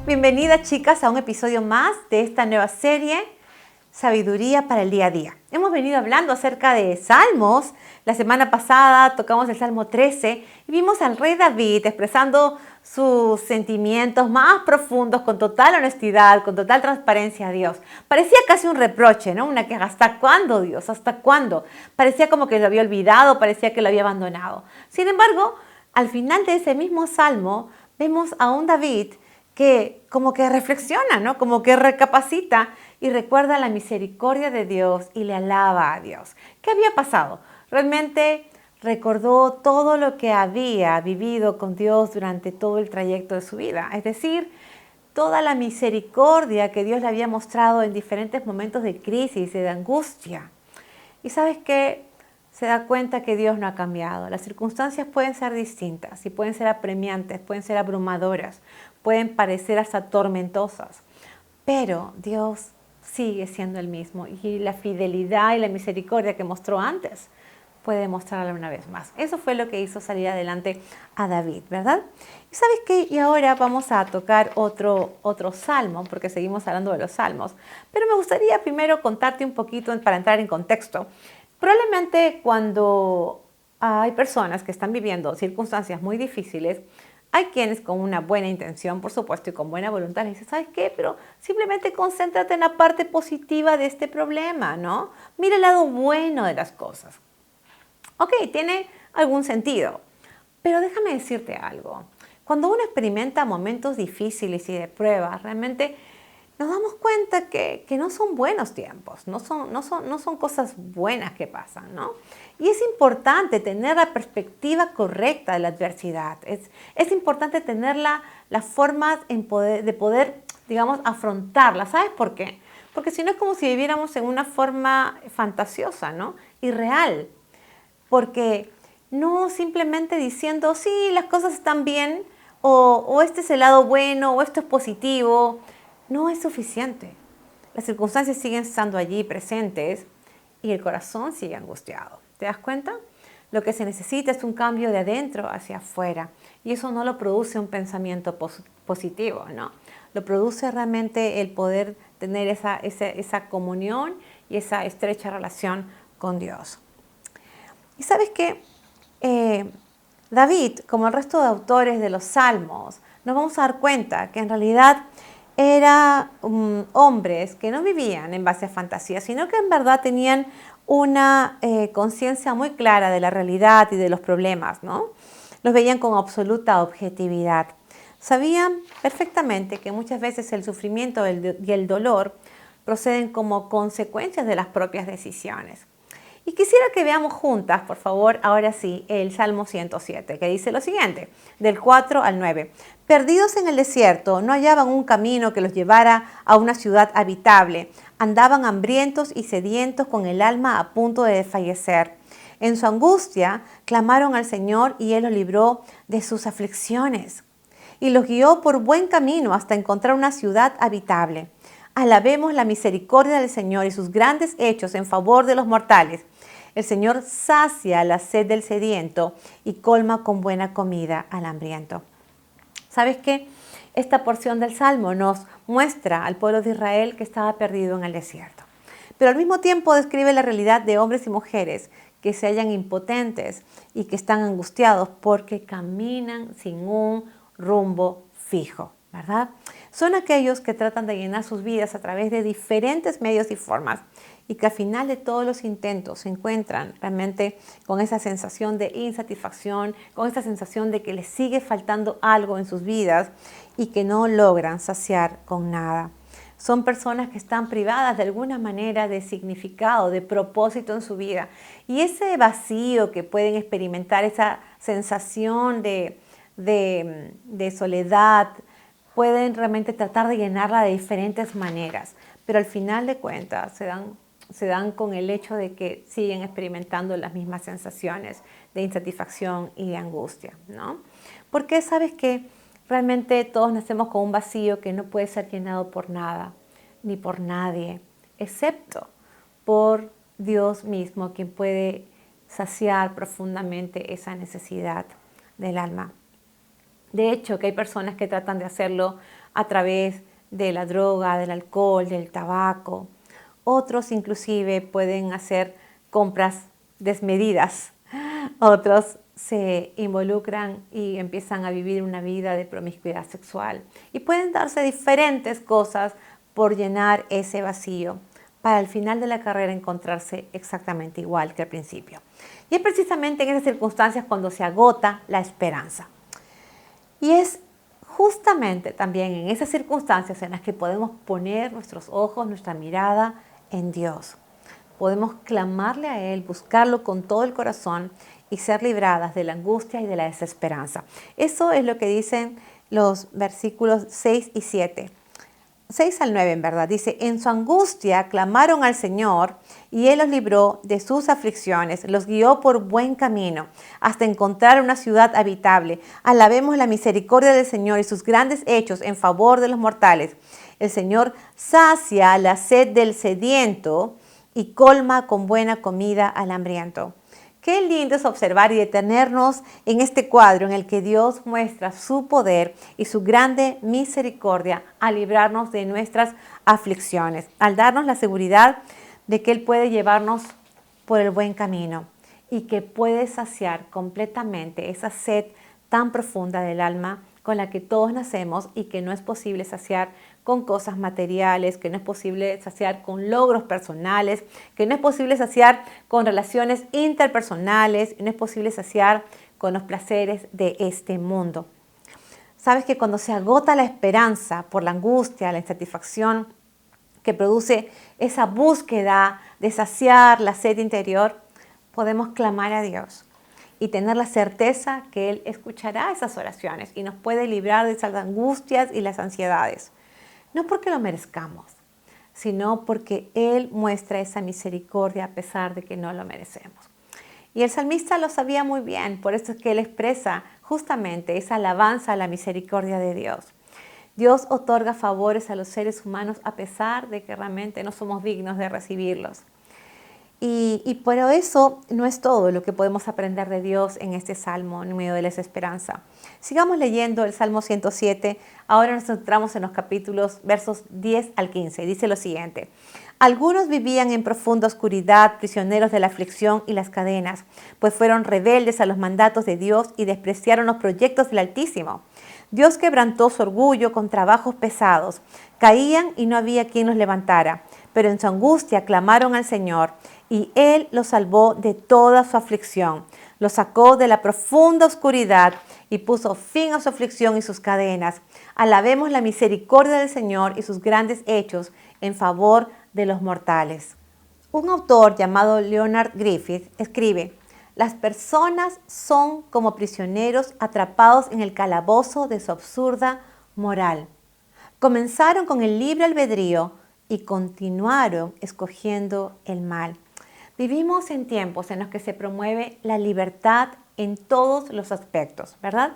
Bienvenidas chicas a un episodio más de esta nueva serie, Sabiduría para el día a día. Hemos venido hablando acerca de salmos. La semana pasada tocamos el Salmo 13 y vimos al rey David expresando sus sentimientos más profundos con total honestidad, con total transparencia a Dios. Parecía casi un reproche, ¿no? Una queja. ¿Hasta cuándo, Dios? ¿Hasta cuándo? Parecía como que lo había olvidado, parecía que lo había abandonado. Sin embargo, al final de ese mismo salmo vemos a un David que como que reflexiona, ¿no? Como que recapacita y recuerda la misericordia de Dios y le alaba a Dios. ¿Qué había pasado? Realmente recordó todo lo que había vivido con Dios durante todo el trayecto de su vida. Es decir, toda la misericordia que Dios le había mostrado en diferentes momentos de crisis y de angustia. Y ¿sabes qué? Se da cuenta que Dios no ha cambiado. Las circunstancias pueden ser distintas y pueden ser apremiantes, pueden ser abrumadoras, pueden parecer hasta tormentosas, pero Dios sigue siendo el mismo y la fidelidad y la misericordia que mostró antes puede mostrarla una vez más. Eso fue lo que hizo salir adelante a David, ¿verdad? Y ¿sabes qué? Y ahora vamos a tocar otro salmo, porque seguimos hablando de los salmos, pero me gustaría primero contarte un poquito para entrar en contexto. Probablemente cuando hay personas que están viviendo circunstancias muy difíciles, hay quienes con una buena intención, por supuesto, y con buena voluntad, le dicen, ¿sabes qué? Pero simplemente concéntrate en la parte positiva de este problema, ¿no? Mira el lado bueno de las cosas. Ok, tiene algún sentido, pero déjame decirte algo. Cuando uno experimenta momentos difíciles y de prueba, realmente nos damos cuenta que no son buenos tiempos, no son cosas buenas que pasan, ¿no? Y es importante tener la perspectiva correcta de la adversidad. Es importante tener la forma de poder, digamos, afrontarla. ¿Sabes por qué? Porque si no es como si viviéramos en una forma fantasiosa, ¿no? Irreal. Porque no simplemente diciendo, sí, las cosas están bien, o este es el lado bueno, o esto es positivo, no es suficiente. Las circunstancias siguen estando allí presentes y el corazón sigue angustiado. ¿Te das cuenta? Lo que se necesita es un cambio de adentro hacia afuera y eso no lo produce un pensamiento positivo, ¿no? Lo produce realmente el poder tener esa comunión y esa estrecha relación con Dios. Y sabes que David, como el resto de autores de los Salmos, nos vamos a dar cuenta que en realidad eran hombres que no vivían en base a fantasía, sino que en verdad tenían una conciencia muy clara de la realidad y de los problemas, ¿no? Los veían con absoluta objetividad. Sabían perfectamente que muchas veces el sufrimiento y el dolor proceden como consecuencias de las propias decisiones. Y quisiera que veamos juntas, por favor, ahora sí, el Salmo 107, que dice lo siguiente, del 4 al 9. Perdidos en el desierto, no hallaban un camino que los llevara a una ciudad habitable. Andaban hambrientos y sedientos con el alma a punto de desfallecer. En su angustia, clamaron al Señor y Él los libró de sus aflicciones. Y los guió por buen camino hasta encontrar una ciudad habitable. Alabemos la misericordia del Señor y sus grandes hechos en favor de los mortales. El Señor sacia la sed del sediento y colma con buena comida al hambriento. ¿Sabes qué? Esta porción del Salmo nos muestra al pueblo de Israel que estaba perdido en el desierto. Pero al mismo tiempo describe la realidad de hombres y mujeres que se hallan impotentes y que están angustiados porque caminan sin un rumbo fijo, ¿verdad? Son aquellos que tratan de llenar sus vidas a través de diferentes medios y formas y que al final de todos los intentos se encuentran realmente con esa sensación de insatisfacción, con esa sensación de que les sigue faltando algo en sus vidas y que no logran saciar con nada. Son personas que están privadas de alguna manera de significado, de propósito en su vida. Y ese vacío que pueden experimentar, esa sensación de soledad, pueden realmente tratar de llenarla de diferentes maneras. Pero al final de cuentas se dan con el hecho de que siguen experimentando las mismas sensaciones de insatisfacción y de angustia, ¿no? Porque sabes que realmente todos nacemos con un vacío que no puede ser llenado por nada, ni por nadie, excepto por Dios mismo, quien puede saciar profundamente esa necesidad del alma. De hecho, que hay personas que tratan de hacerlo a través de la droga, del alcohol, del tabaco. Otros inclusive pueden hacer compras desmedidas. Otros se involucran y empiezan a vivir una vida de promiscuidad sexual. Y pueden darse diferentes cosas por llenar ese vacío, para al final de la carrera encontrarse exactamente igual que al principio. Y es precisamente en esas circunstancias cuando se agota la esperanza. Y es justamente también en esas circunstancias en las que podemos poner nuestros ojos, nuestra mirada en Dios. Podemos clamarle a Él, buscarlo con todo el corazón y ser libradas de la angustia y de la desesperanza. Eso es lo que dicen los versículos 6 y 7. 6 al 9 en verdad, dice, en su angustia clamaron al Señor y Él los libró de sus aflicciones, los guió por buen camino hasta encontrar una ciudad habitable. Alabemos la misericordia del Señor y sus grandes hechos en favor de los mortales. El Señor sacia la sed del sediento y colma con buena comida al hambriento. Qué lindo es observar y detenernos en este cuadro en el que Dios muestra su poder y su grande misericordia al librarnos de nuestras aflicciones, al darnos la seguridad de que Él puede llevarnos por el buen camino y que puede saciar completamente esa sed tan profunda del alma con la que todos nacemos y que no es posible saciar con cosas materiales, que no es posible saciar con logros personales, que no es posible saciar con relaciones interpersonales, no es posible saciar con los placeres de este mundo. Sabes que cuando se agota la esperanza por la angustia, la insatisfacción que produce esa búsqueda de saciar la sed interior, podemos clamar a Dios y tener la certeza que Él escuchará esas oraciones y nos puede librar de esas angustias y las ansiedades. No porque lo merezcamos, sino porque Él muestra esa misericordia a pesar de que no lo merecemos. Y el salmista lo sabía muy bien, por eso es que él expresa justamente esa alabanza a la misericordia de Dios. Dios otorga favores a los seres humanos a pesar de que realmente no somos dignos de recibirlos. Y por eso no es todo lo que podemos aprender de Dios en este salmo en medio de la desesperanza. Sigamos leyendo el Salmo 107. Ahora nos centramos en los capítulos, versos 10 al 15. Dice lo siguiente. Algunos vivían en profunda oscuridad, prisioneros de la aflicción y las cadenas, pues fueron rebeldes a los mandatos de Dios y despreciaron los proyectos del Altísimo. Dios quebrantó su orgullo con trabajos pesados. Caían y no había quien los levantara, pero en su angustia clamaron al Señor y Él los salvó de toda su aflicción. Los sacó de la profunda oscuridad y puso fin a su aflicción y sus cadenas. Alabemos la misericordia del Señor y sus grandes hechos en favor de los mortales. Un autor llamado Leonard Griffith escribe: las personas son como prisioneros atrapados en el calabozo de su absurda moral. Comenzaron con el libre albedrío y continuaron escogiendo el mal. Vivimos en tiempos en los que se promueve la libertad en todos los aspectos, ¿verdad?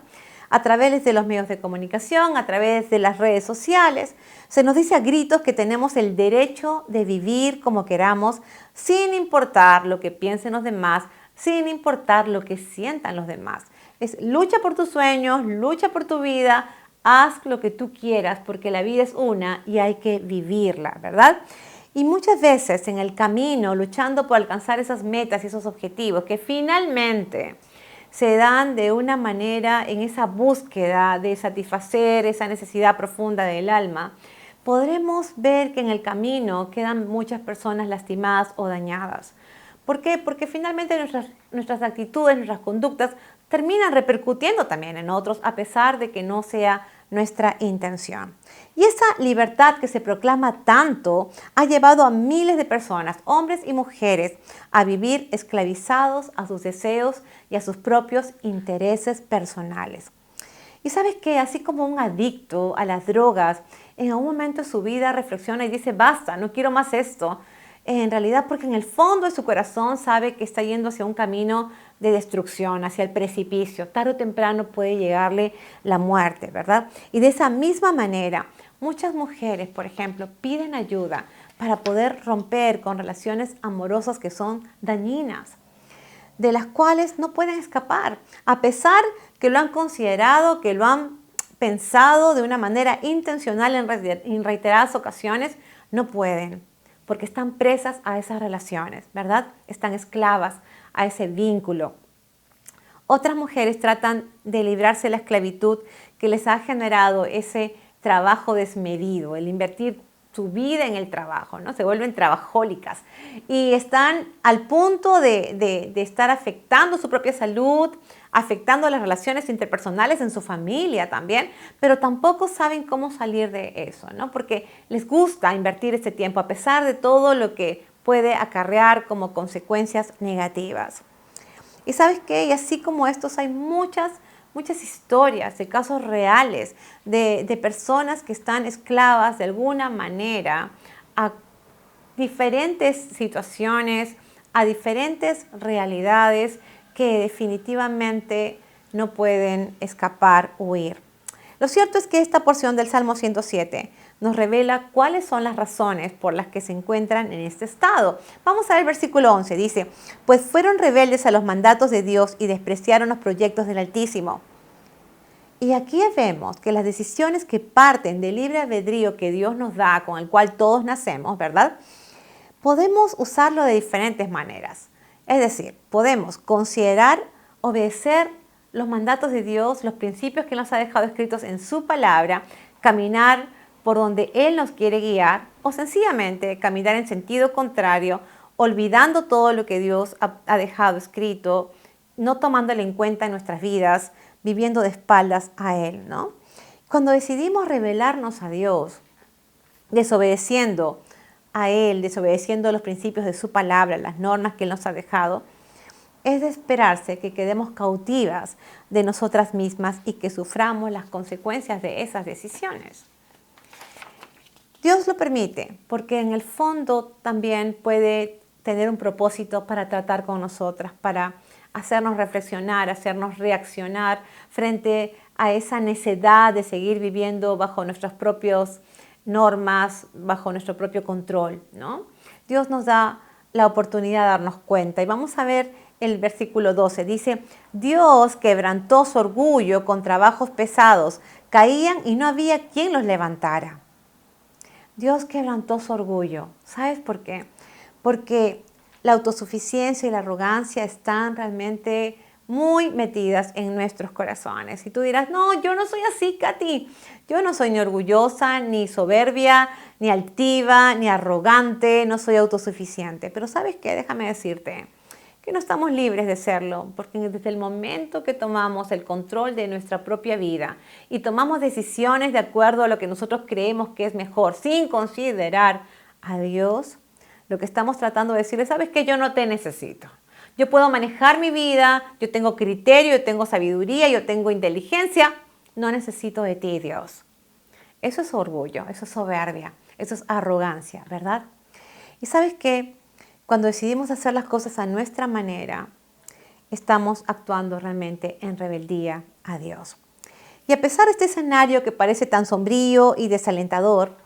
A través de los medios de comunicación, a través de las redes sociales, se nos dice a gritos que tenemos el derecho de vivir como queramos, sin importar lo que piensen los demás, sin importar lo que sientan los demás. Es lucha por tus sueños, lucha por tu vida, haz lo que tú quieras porque la vida es una y hay que vivirla, ¿verdad? Y muchas veces en el camino, luchando por alcanzar esas metas y esos objetivos que finalmente se dan de una manera en esa búsqueda de satisfacer esa necesidad profunda del alma, podremos ver que en el camino quedan muchas personas lastimadas o dañadas. ¿Por qué? Porque finalmente nuestras actitudes, nuestras conductas terminan repercutiendo también en otros a pesar de que no sea nuestra intención. Y esa libertad que se proclama tanto ha llevado a miles de personas, hombres y mujeres, a vivir esclavizados a sus deseos y a sus propios intereses personales. Y sabes que así como un adicto a las drogas, en algún momento de su vida reflexiona y dice, basta, no quiero más esto. En realidad porque en el fondo de su corazón sabe que está yendo hacia un camino de destrucción, hacia el precipicio. Tarde o temprano puede llegarle la muerte, ¿verdad? Y de esa misma manera, muchas mujeres, por ejemplo, piden ayuda para poder romper con relaciones amorosas que son dañinas, de las cuales no pueden escapar, a pesar que lo han considerado, que lo han pensado de una manera intencional en reiteradas ocasiones, no pueden, porque están presas a esas relaciones, ¿verdad? Están esclavas a ese vínculo. Otras mujeres tratan de librarse de la esclavitud que les ha generado ese trabajo desmedido, el invertir su vida en el trabajo, ¿no? Se vuelven trabajólicas y están al punto de estar afectando su propia salud, afectando las relaciones interpersonales en su familia también, pero tampoco saben cómo salir de eso, ¿no? Porque les gusta invertir este tiempo a pesar de todo lo que puede acarrear como consecuencias negativas. Y ¿sabes qué? Y así como estos hay muchas historias de casos reales de personas que están esclavas de alguna manera a diferentes situaciones, a diferentes realidades que definitivamente no pueden escapar o huir. Lo cierto es que esta porción del Salmo 107 nos revela cuáles son las razones por las que se encuentran en este estado. Vamos a ver el versículo 11, dice, pues fueron rebeldes a los mandatos de Dios y despreciaron los proyectos del Altísimo. Y aquí vemos que las decisiones que parten del libre albedrío que Dios nos da, con el cual todos nacemos, ¿verdad? Podemos usarlo de diferentes maneras. Es decir, podemos considerar obedecer los mandatos de Dios, los principios que nos ha dejado escritos en su palabra, caminar por donde Él nos quiere guiar o sencillamente caminar en sentido contrario, olvidando todo lo que Dios ha dejado escrito, no tomándolo en cuenta en nuestras vidas, viviendo de espaldas a Él, ¿no? Cuando decidimos rebelarnos a Dios, desobedeciendo a Él, desobedeciendo los principios de su palabra, las normas que Él nos ha dejado, es de esperarse que quedemos cautivas de nosotras mismas y que suframos las consecuencias de esas decisiones. Dios lo permite porque en el fondo también puede tener un propósito para tratar con nosotras, para hacernos reflexionar, hacernos reaccionar frente a esa necedad de seguir viviendo bajo nuestras propias normas, bajo nuestro propio control, ¿no? Dios nos da la oportunidad de darnos cuenta y vamos a ver el versículo 12, dice, Dios quebrantó su orgullo con trabajos pesados, caían y no había quien los levantara. Dios quebrantó su orgullo. ¿Sabes por qué? Porque la autosuficiencia y la arrogancia están realmente muy metidas en nuestros corazones. Y tú dirás, no, yo no soy así, Katy. Yo no soy ni orgullosa, ni soberbia, ni altiva, ni arrogante, no soy autosuficiente. Pero ¿sabes qué? Déjame decirte que no estamos libres de serlo, porque desde el momento que tomamos el control de nuestra propia vida y tomamos decisiones de acuerdo a lo que nosotros creemos que es mejor, sin considerar a Dios, lo que estamos tratando de decirle, ¿sabes qué? Yo no te necesito. Yo puedo manejar mi vida, yo tengo criterio, yo tengo sabiduría, yo tengo inteligencia, no necesito de ti, Dios. Eso es orgullo, eso es soberbia, eso es arrogancia, ¿verdad? Y ¿sabes qué? Cuando decidimos hacer las cosas a nuestra manera, estamos actuando realmente en rebeldía a Dios. Y a pesar de este escenario que parece tan sombrío y desalentador,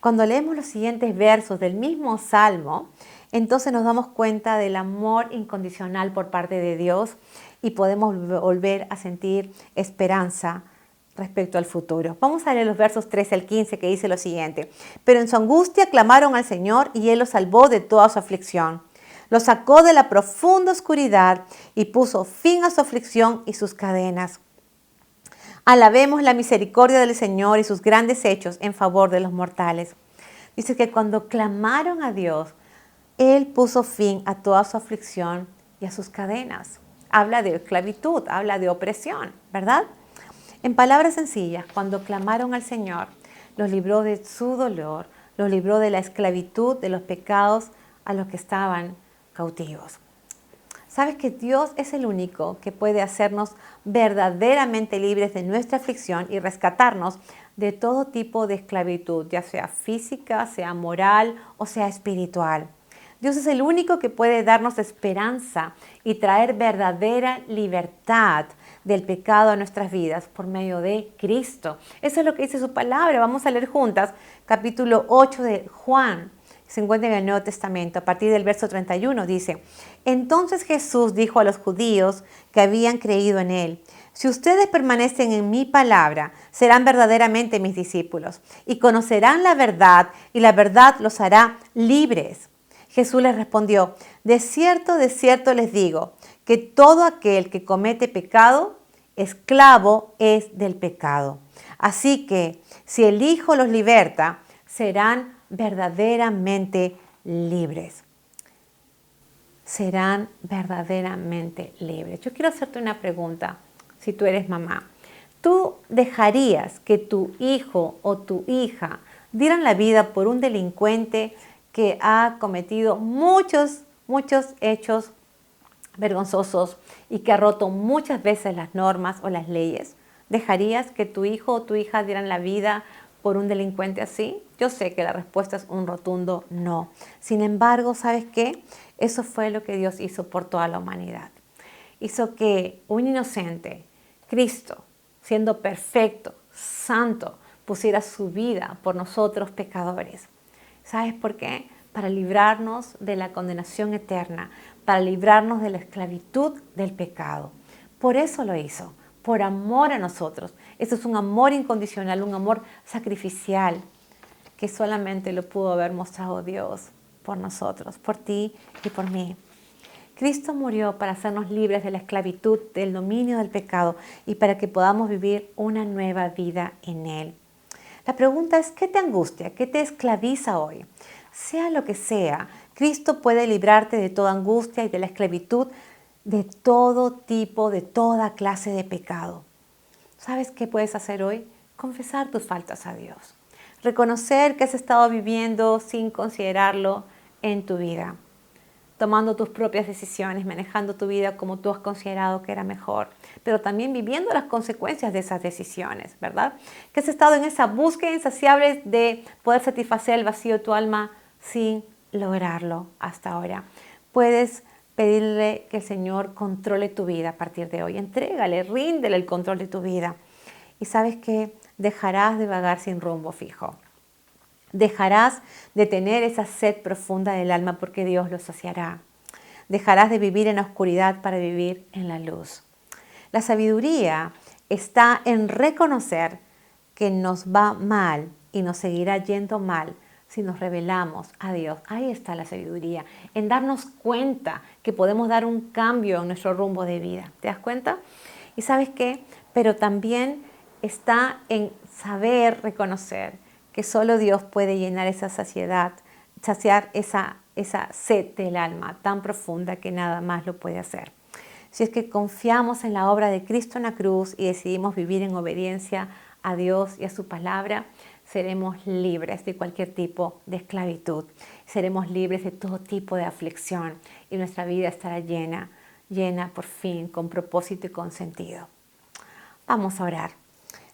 cuando leemos los siguientes versos del mismo Salmo, entonces nos damos cuenta del amor incondicional por parte de Dios y podemos volver a sentir esperanza respecto al futuro. Vamos a leer los versos 13 al 15 que dice lo siguiente. Pero en su angustia clamaron al Señor y Él los salvó de toda su aflicción. Los sacó de la profunda oscuridad y puso fin a su aflicción y sus cadenas. Alabemos la misericordia del Señor y sus grandes hechos en favor de los mortales. Dice que cuando clamaron a Dios, Él puso fin a toda su aflicción y a sus cadenas. Habla de esclavitud, habla de opresión, ¿verdad? En palabras sencillas, cuando clamaron al Señor, los libró de su dolor, los libró de la esclavitud, de los pecados a los que estaban cautivos. ¿Sabes que Dios es el único que puede hacernos verdaderamente libres de nuestra aflicción y rescatarnos de todo tipo de esclavitud, ya sea física, sea moral o sea espiritual? Dios es el único que puede darnos esperanza y traer verdadera libertad del pecado a nuestras vidas por medio de Cristo. Eso es lo que dice su palabra. Vamos a leer juntas capítulo 8 de Juan. Se encuentra en el Nuevo Testamento. A partir del verso 31 dice, entonces Jesús dijo a los judíos que habían creído en Él, Si ustedes permanecen en mi palabra, serán verdaderamente mis discípulos y conocerán la verdad y la verdad los hará libres. Jesús les respondió, de cierto les digo, que todo aquel que comete pecado, esclavo es del pecado. Así que si el Hijo los liberta, serán verdaderamente libres. Serán verdaderamente libres. Yo quiero hacerte una pregunta, si tú eres mamá. ¿Tú dejarías que tu hijo o tu hija dieran la vida por un delincuente que ha cometido muchos hechos vergonzosos y que ha roto muchas veces las normas o las leyes? ¿Dejarías que tu hijo o tu hija dieran la vida por un delincuente así? Yo sé que la respuesta es un rotundo no. Sin embargo, ¿sabes qué? Eso fue lo que Dios hizo por toda la humanidad. Hizo que un inocente, Cristo, siendo perfecto, santo, pusiera su vida por nosotros pecadores. ¿Sabes por qué? Para librarnos de la condenación eterna, para librarnos de la esclavitud del pecado. Por eso lo hizo, por amor a nosotros. Eso es un amor incondicional, un amor sacrificial que solamente lo pudo haber mostrado Dios por nosotros, por ti y por mí. Cristo murió para hacernos libres de la esclavitud, del dominio del pecado y para que podamos vivir una nueva vida en Él. La pregunta es, ¿qué te angustia? ¿Qué te esclaviza hoy? Sea lo que sea, Cristo puede librarte de toda angustia y de la esclavitud de todo tipo, de toda clase de pecado. ¿Sabes qué puedes hacer hoy? Confesar tus faltas a Dios. Reconocer que has estado viviendo sin considerarlo en tu vida, tomando tus propias decisiones, manejando tu vida como tú has considerado que era mejor, pero también viviendo las consecuencias de esas decisiones, ¿verdad? Que has estado en esa búsqueda insaciable de poder satisfacer el vacío de tu alma sin lograrlo hasta ahora. Puedes pedirle que el Señor controle tu vida a partir de hoy. Entrégale, ríndele el control de tu vida. Y sabes que dejarás de vagar sin rumbo fijo. Dejarás de tener esa sed profunda del alma porque Dios lo saciará. Dejarás de vivir en la oscuridad para vivir en la luz. La sabiduría está en reconocer que nos va mal y nos seguirá yendo mal si nos rebelamos a Dios. Ahí está la sabiduría, en darnos cuenta que podemos dar un cambio en nuestro rumbo de vida. ¿Te das cuenta? ¿Y sabes qué? Pero también está en saber reconocer que solo Dios puede llenar esa saciedad, saciar esa sed del alma tan profunda que nada más lo puede hacer. Si es que confiamos en la obra de Cristo en la cruz y decidimos vivir en obediencia a Dios y a su palabra, seremos libres de cualquier tipo de esclavitud. Seremos libres de todo tipo de aflicción y nuestra vida estará llena por fin, con propósito y con sentido. Vamos a orar.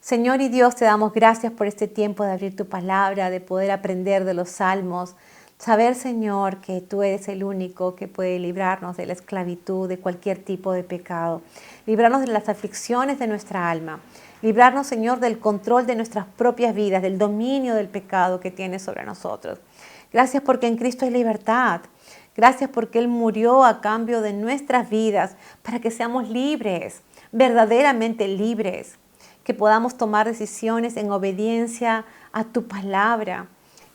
Señor y Dios, te damos gracias por este tiempo de abrir tu palabra, de poder aprender de los salmos. Saber, Señor, que tú eres el único que puede librarnos de la esclavitud, de cualquier tipo de pecado. Librarnos de las aflicciones de nuestra alma. Librarnos, Señor, del control de nuestras propias vidas, del dominio del pecado que tiene sobre nosotros. Gracias porque en Cristo hay libertad. Gracias porque Él murió a cambio de nuestras vidas para que seamos libres, verdaderamente libres. Que podamos tomar decisiones en obediencia a tu palabra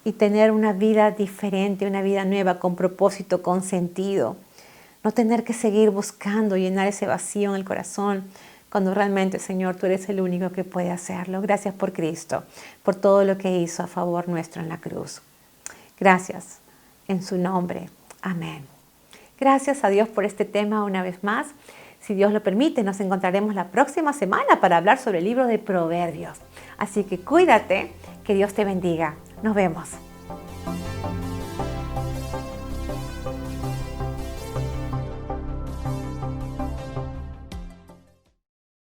y tener una vida diferente, una vida nueva, con propósito, con sentido. No tener que seguir buscando llenar ese vacío en el corazón, cuando realmente, Señor, tú eres el único que puede hacerlo. Gracias por Cristo, por todo lo que hizo a favor nuestro en la cruz. Gracias, en su nombre. Amén. Gracias a Dios por este tema una vez más. Si Dios lo permite, nos encontraremos la próxima semana para hablar sobre el libro de Proverbios. Así que cuídate, que Dios te bendiga. Nos vemos.